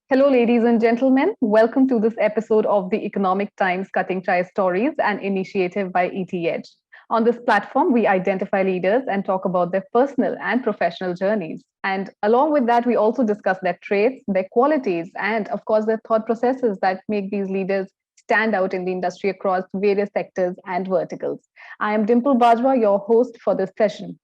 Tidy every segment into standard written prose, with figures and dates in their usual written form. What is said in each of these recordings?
Hello, ladies and gentlemen. Welcome to this episode of the Economic Times Cutting Chai Stories, an initiative by ETH. On this platform, we identify leaders and talk about their personal and professional journeys. And along with that, we also discuss their traits, their qualities, and of course, their thought processes that make these leaders stand out in the industry across various sectors and verticals. I am Dimple Bajwa, your host for this session.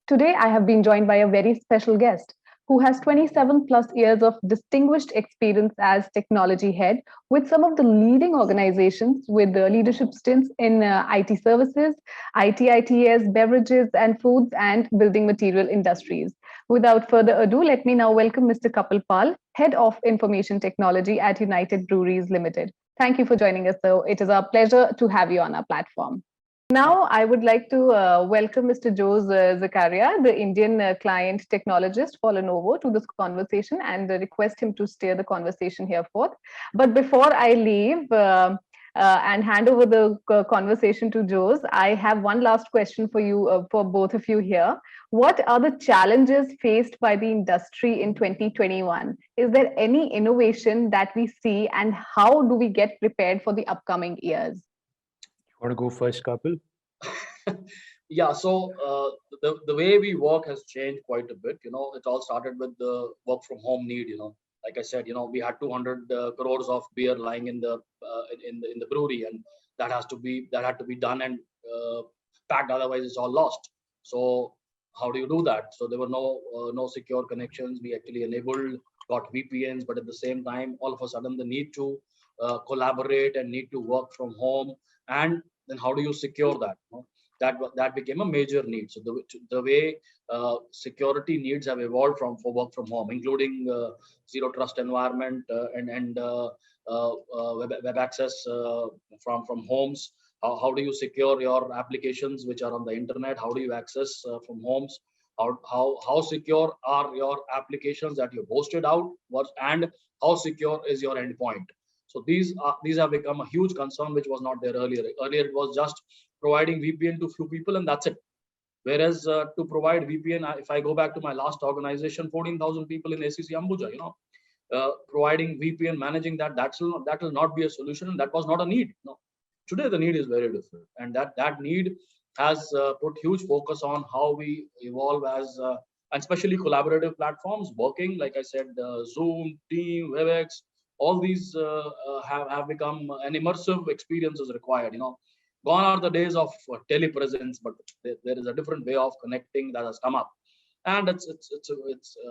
Today, I have been joined by a very special guest who has 27 plus years of distinguished experience as technology head with some of the leading organizations with leadership stints in IT services, ITITS, beverages and foods, and building material industries. Without further ado, let me now welcome Mr. Kapil Pal, Head of Information Technology at United Breweries Limited. Thank you for joining us, sir. It is our pleasure to have you on our platform. Now, I would like to welcome Mr. Jose Zakaria, the Indian client technologist for Lenovo, to this conversation and request him to steer the conversation here forth. But before I leave and hand over the conversation to Jose, I have one last question for you, for both of you here. What are the challenges faced by the industry in 2021? Is there any innovation that we see, and how do we get prepared for the upcoming years? Want to go first, Kapil? Yeah, so the way we work has changed quite a bit. It all started with the work from home need. Like I said, we had 200 crores of beer lying in the brewery, and that had to be done and packed. Otherwise, it's all lost. So how do you do that? So there were no secure connections. We actually got VPNs, but at the same time, all of a sudden, the need to collaborate and need to work from home, and then how do you secure that? That became a major need. So the way security needs have evolved for work from home, including zero trust environment and web access from homes. How do you secure your applications which are on the internet? How do you access from homes? How secure are your applications that you hosted out? And how secure is your endpoint? So these have become a huge concern, which was not there earlier. Earlier, it was just providing VPN to few people, and that's it. Whereas to provide VPN, if I go back to my last organization, 14,000 people in ACC Ambuja, providing VPN, managing that will not be a solution, and that was not a need. No. Today, the need is very different, and that need has put huge focus on how we evolve as and especially collaborative platforms working. Like I said, Zoom, Team, WebEx, all these have become an immersive experience is required. Gone are the days of telepresence, but there is a different way of connecting that has come up, and it's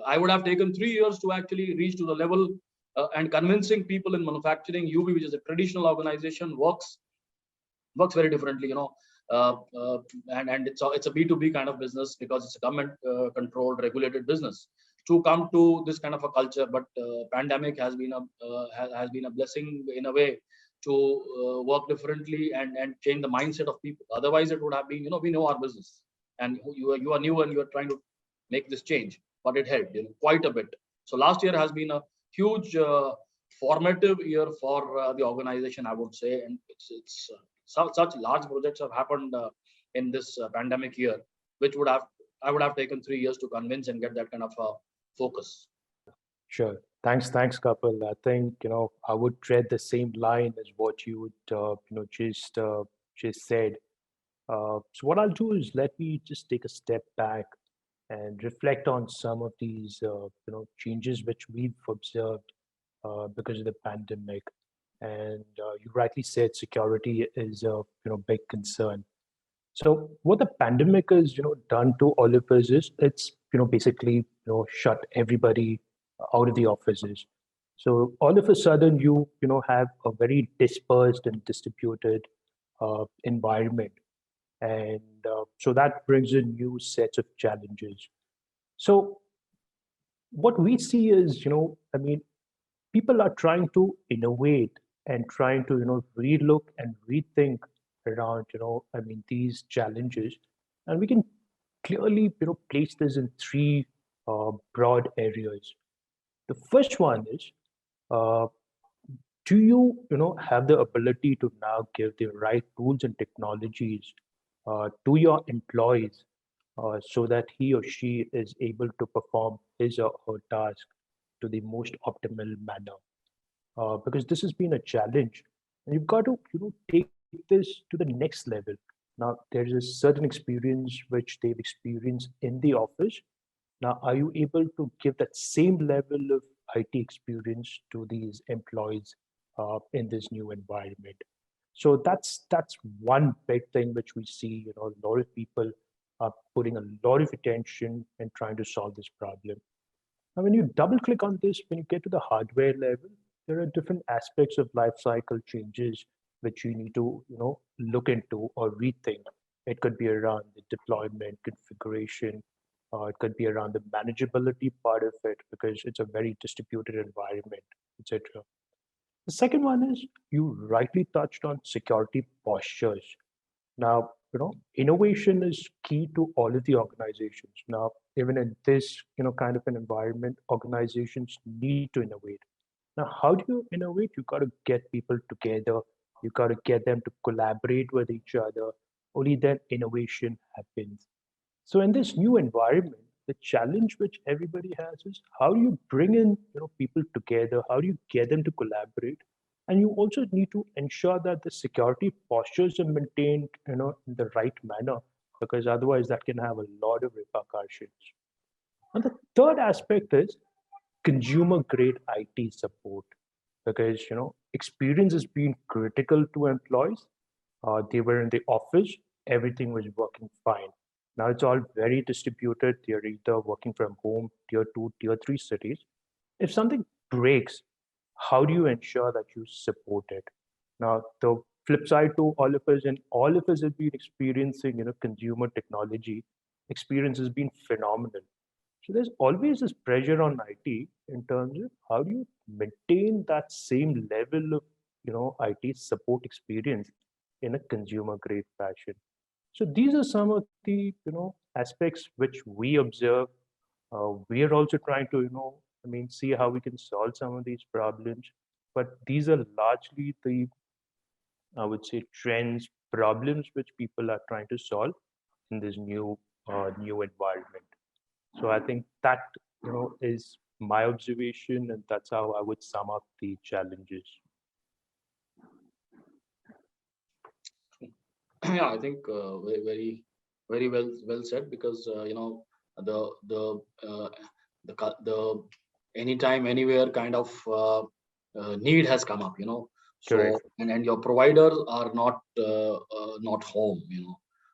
I would have taken 3 years to actually reach to the level and convincing people in manufacturing. UB, which is a traditional organization, works very differently. And it's a B2B kind of business because it's a government controlled, regulated business. To come to this kind of a culture, but pandemic has been a blessing in a way to work differently and change the mindset of people. Otherwise, it would have been, we know our business, and you are new and you are trying to make this change, but it helped quite a bit. So last year has been a huge formative year for the organization, I would say, and it's such large projects have happened in this pandemic year, which I would have taken 3 years to convince and get that kind of focus. Sure. Thanks, Kapil. I think I would tread the same line as what you would just said. So what I'll do is let me just take a step back and reflect on some of these changes which we've observed because of the pandemic. And you rightly said security is a big concern. So what the pandemic has done to all of us is it's basically shut everybody out of the offices. So all of a sudden you have a very dispersed and distributed environment, and so that brings in new sets of challenges. So what we see is I mean, people are trying to innovate and trying to relook and rethink around I mean these challenges, and we can clearly place this in three broad areas. The first one is, uh, do you have the ability to now give the right tools and technologies to your employees so that he or she is able to perform his or her task to the most optimal manner, because this has been a challenge, and you've got to take this to the next level. Now there is a certain experience which they've experienced in the office. Now, are you able to give that same level of IT experience to these employees in this new environment? So that's one big thing which we see. A lot of people are putting a lot of attention and trying to solve this problem. Now, when you double click on this, when you get to the hardware level, there are different aspects of life cycle changes which you need to, look into or rethink. It could be around the deployment, configuration. It could be around the manageability part of it because it's a very distributed environment, etc. The second one is you rightly touched on security postures. Now, innovation is key to all of the organizations. Now, even in this, kind of an environment, organizations need to innovate. Now, how do you innovate? You got to get people together. You got to get them to collaborate with each other. Only then innovation happens. So in this new environment, the challenge which everybody has is how do you bring in people together? How do you get them to collaborate? And you also need to ensure that the security postures are maintained in the right manner, because otherwise that can have a lot of repercussions. And the third aspect is consumer grade IT support, because experience has been critical to employees. They were in the office, everything was working fine. Now it's all very distributed. They're either working from home, tier two, tier three cities. If something breaks, how do you ensure that you support it? Now, the flip side to all of us, and all of us have been experiencing, consumer technology experience has been phenomenal. So there's always this pressure on IT in terms of how do you maintain that same level of, IT support experience in a consumer grade fashion. So these are some of the, aspects which we observe. We are also trying to, see how we can solve some of these problems. But these are largely the, I would say, trends, problems which people are trying to solve in this new environment. So I think that is my observation, and that's how I would sum up the challenges. Yeah, I think very well said, because the the uh, the anytime anywhere kind of need has come up. So Correct. and your providers are not home.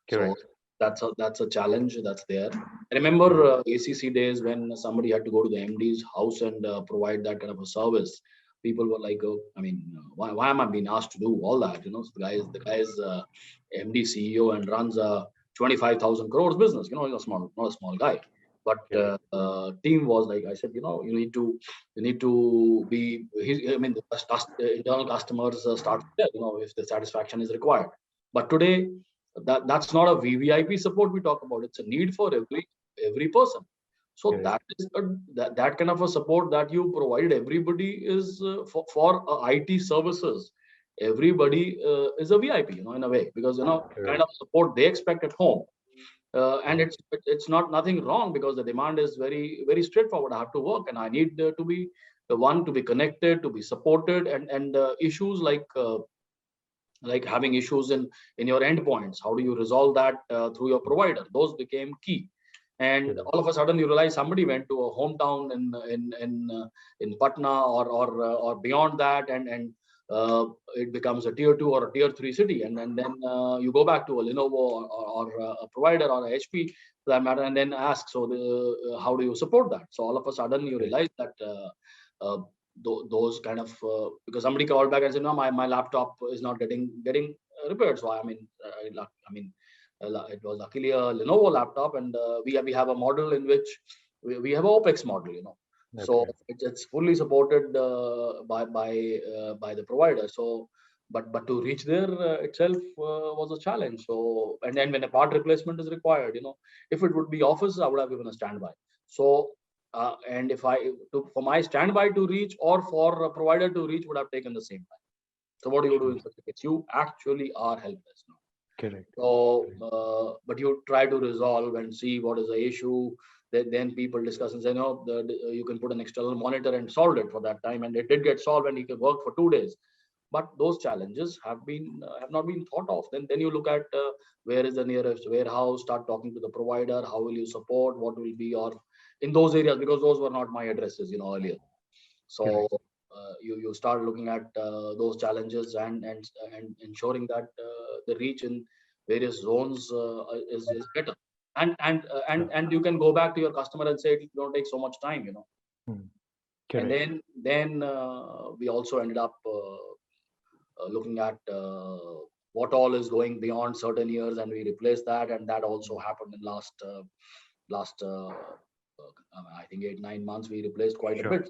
So Correct. that's a challenge that's there. I remember Mhm. ACC days when somebody had to go to the MD's house and provide that kind of a service. People were like, "Oh, I mean, why am I being asked to do all that?" So the guy is MD CEO and runs a 25,000 crores business. He's not a small guy. But Correct. team was like, I said, you need to be. I mean, the internal customers start there. If the satisfaction is required. But today, that's not a VVIP support we talk about. It's a need for every person. So Correct. that kind of a support that you provided everybody is for IT services. Everybody is a VIP, in a way, because kind Correct. of support they expect at home. And Mhm. it's not nothing wrong, because the demand is very very straightforward. I have to work and I need to be the one to be connected, to be supported, and issues like having issues in your endpoints, how do you resolve that through your provider? Those became key. And Correct. all of a sudden you realize somebody went to a hometown in Patna, or beyond that, and it becomes a tier 2 or a tier 3 city, and then you go back to a Lenovo, or a provider, or a HP for that matter, and then ask, so how do you support that? So all of a sudden you Correct. realize that uh, those kind of because somebody called back and said, no, my laptop is not getting repaired. So it was luckily a Lenovo laptop, and we have a model in which we have a OPEX model. So Okay. it's fully supported by the provider. So but to reach there itself was a challenge. So, and then when a part replacement is required, if it would be office, I would have given a standby. So and if I for my standby to reach, or for a provider to reach, would have taken the same time. So what do you do Sure. in such a case? You actually are helpless now. Correct. So, Correct. but you try to resolve and see what is the issue, then people discuss and say, no, you can put an external monitor and solve it for that time, and it did get solved, and he can work for 2 days. But those challenges have not been thought of. Then you look at where is the nearest warehouse, start talking to the provider, how will you support, what will be your in those areas, because those were not my addresses, earlier. So Correct. you start looking at those challenges, and ensuring that the reach in various zones is better, and you can go back to your customer and say it don't take so much time. Hmm. And Correct. then we also ended up looking at what all is going beyond certain years, and we replaced that, and that also happened in last I think 8-9 months. We replaced quite a Sure. bit.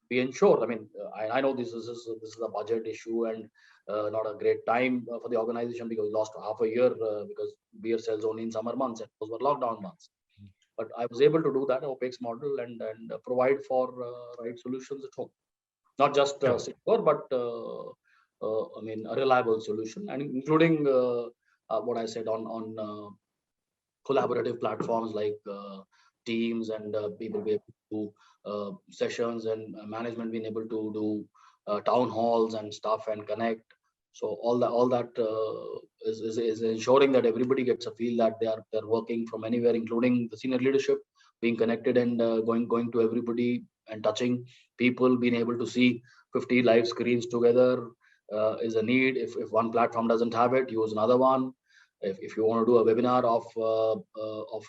We ensure. I mean, I know this is a budget issue, and not a great time for the organization, because we lost half a year because beer sells only in summer months, and those were lockdown months. But I was able to do that OPEX model, and provide for right solutions at home, not just Sure. secure, but I mean a reliable solution, and including what I said on collaborative platforms like Teams, and people be able to do sessions, and management being able to do town halls and stuff and connect. So all that is ensuring that everybody gets a feel that they're working from anywhere, including the senior leadership, being connected, and going to everybody and touching people, being able to see 50 live screens together is a need. If one platform doesn't have it, use another one. If you want to do a webinar of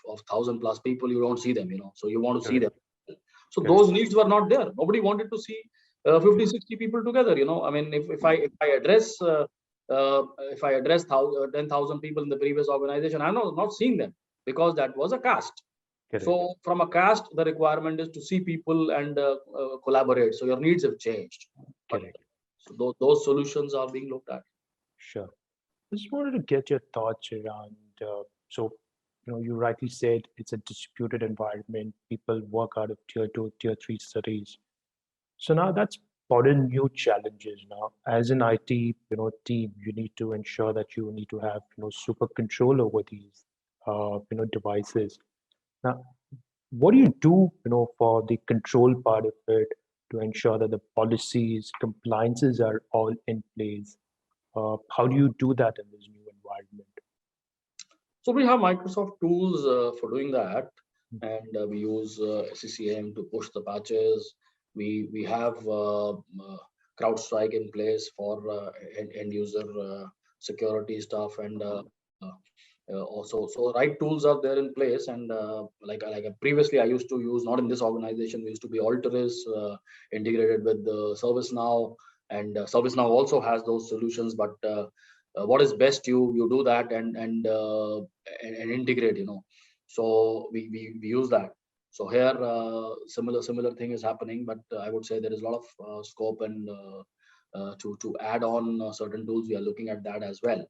1,000 plus people, you don't see them, so you want to see Correct. them. So Correct. those needs were not there. Nobody wanted to see 50, 60 people together. I mean, if I address if I address 10,000 people in the previous organization, I'm not seeing them, because that was a caste. Correct. So from a caste, the requirement is to see people and collaborate. So your needs have changed. But Correct. so those solutions are being looked at. Sure. I just wanted to get your thoughts around. So, you rightly said it's a distributed environment. People work out of tier two, tier three cities. So now that's brought in new challenges. Now, as an IT, team, you need to ensure that you need to have, super control over these, devices. Now, what do you do, for the control part of it to ensure that the policies, compliances are all in place? How do you do that in this new environment? So we have Microsoft tools for doing that, and we use SCCM to push the patches. We have CrowdStrike in place for end user security stuff, and also so right tools are there in place. And like previously I used to use, not in this organization, we used to be Alteris integrated with the ServiceNow, and ServiceNow also has those solutions, but what is best, you do that and integrate, so we use that. So here similar thing is happening, but I would say there is a lot of scope, and to add on certain tools. We are looking at that as well,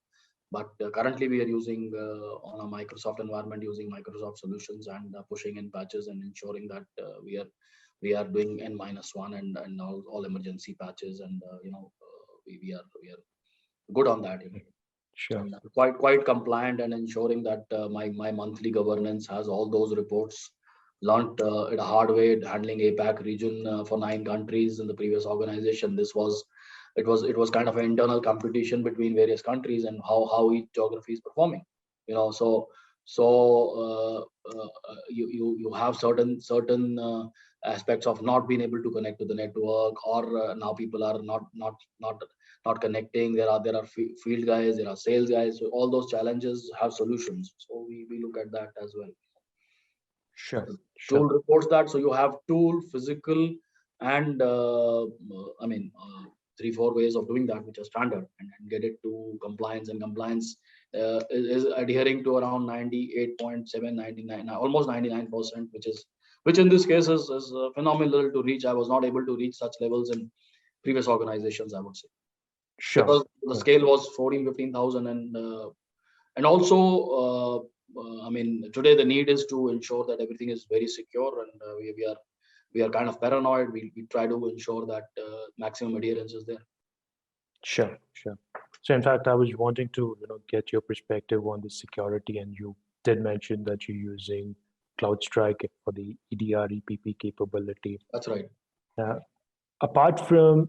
but currently we are using on a Microsoft environment, using Microsoft solutions, and pushing in patches, and ensuring that we are doing N-1 and all emergency patches, and we are good on that, Sure. and quite compliant, and ensuring that my monthly governance has all those reports. Learned it a hard way, handling APAC region for 9 countries in the previous organization. It was kind of an internal competition between various countries, and how each geography is performing. So you have certain aspects of not being able to connect to the network, or now people are not connecting. There are field guys, there are sales guys. So all those challenges have solutions. So we look at that as well. Sure. Tool Sure. reports that. So you have tool, physical, and I mean 3-4 ways of doing that, which are standard, and get it to compliance. And compliance is adhering to around 98.7, 99, almost 99%, which in this case is phenomenal to reach. I was not able to reach such levels in previous organizations, I would say, Sure. because the scale was 14, 15,000, and also I mean today the need is to ensure that everything is very secure, and we are kind of paranoid. We try to ensure that maximum adherence is there. Sure. Sure. So in fact, I was wanting to, get your perspective on the security, and you did mention that you're using CloudStrike for the EDR EPP capability. That's right. Uh, Apart from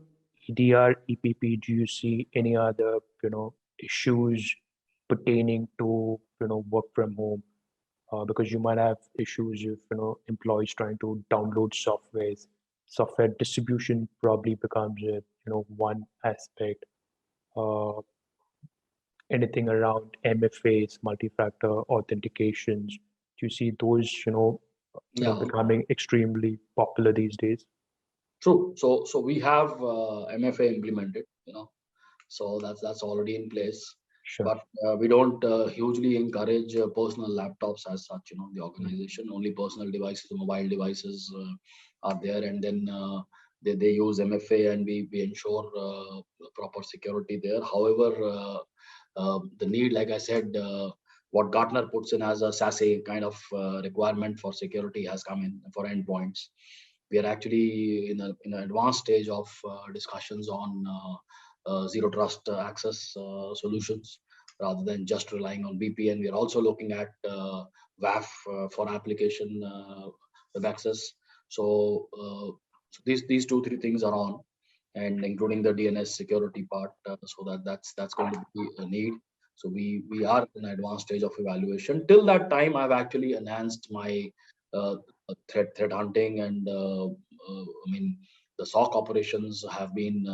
EDR EPP, do you see any other issues pertaining to work from home? Because you might have issues if employees trying to download softwares. Software distribution probably becomes a one aspect. Uh, Anything around MFAs, multi-factor authentications. Do you see those Yeah. becoming extremely popular these days? True. So we have MFA implemented, so that's already in place. Sure. But we don't hugely encourage personal laptops as such. The Mm. organization only personal devices, mobile devices are there, and then they use MFA, and we ensure proper security there. However, the need, like I said, what Gartner puts in as a SASE kind of requirement for security has come in for endpoints. We are actually in an advanced stage of discussions on zero trust access solutions rather than just relying on VPN. We are also looking at WAF for application web access. So these two three things are on, and including the DNS security part. So that's going to be a need. So we are in an advanced stage of evaluation. Till that time, I've actually enhanced my uh, threat hunting, and I mean the SOC operations have been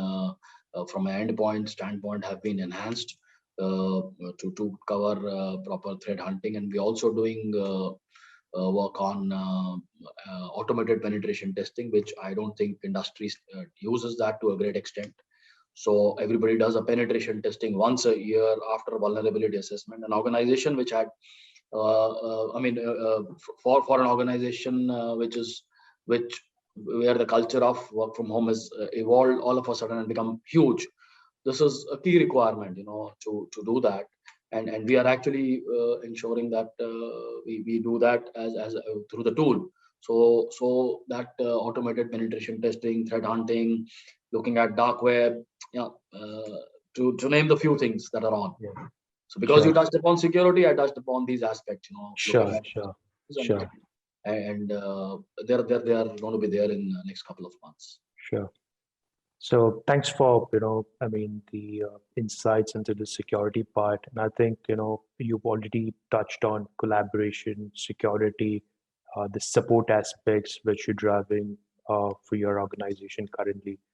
from an endpoint standpoint have been enhanced to cover proper threat hunting, and we're also doing work on automated penetration testing, which I don't think industry uses that to a great extent. So everybody does a penetration testing once a year after vulnerability assessment. An organization which had, for an organization which where the culture of work from home has evolved all of a sudden and become huge, this is a key requirement, to do that, and we are actually ensuring that we do that as through the tool. So that automated penetration testing, threat hunting, looking at dark web, yeah, to name the few things that are on. Yeah. So because you Sure. touched upon security, I touched upon these aspects, looking Sure. at Sure. and Sure. they are going to be there in the next couple of months. Sure. So thanks for, I mean, the insights into the security part. And I think, you've already touched on collaboration, security, the support aspects which you're driving for your organization currently.